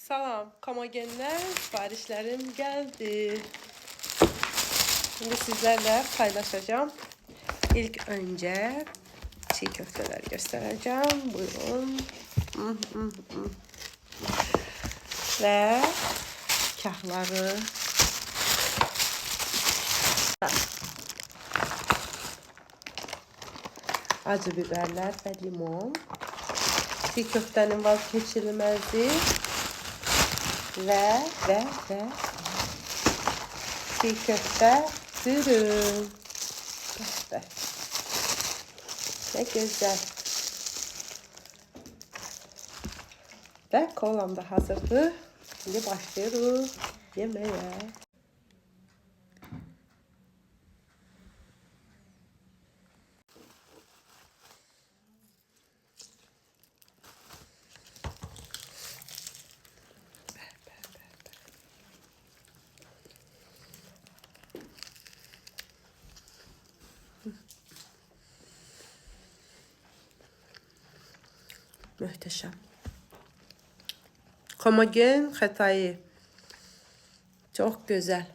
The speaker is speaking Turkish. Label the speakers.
Speaker 1: Salam, Komagenler, siparişlerim geldi. Şimdi sizlerle paylaşacağım. İlk önce çiğ köfteler göstereceğim. Buyurun. Ve kahları. Acı biberler ve limon. Çiğ köftenin vazgeçilmezi. Ve çiğ köfte dürüm. İşte. Ne güzel. Ve kolam da hazırdı. Şimdi başlıyoruz yemeğe. Muhteşem. Komagen Hatay'ı. Çok güzel.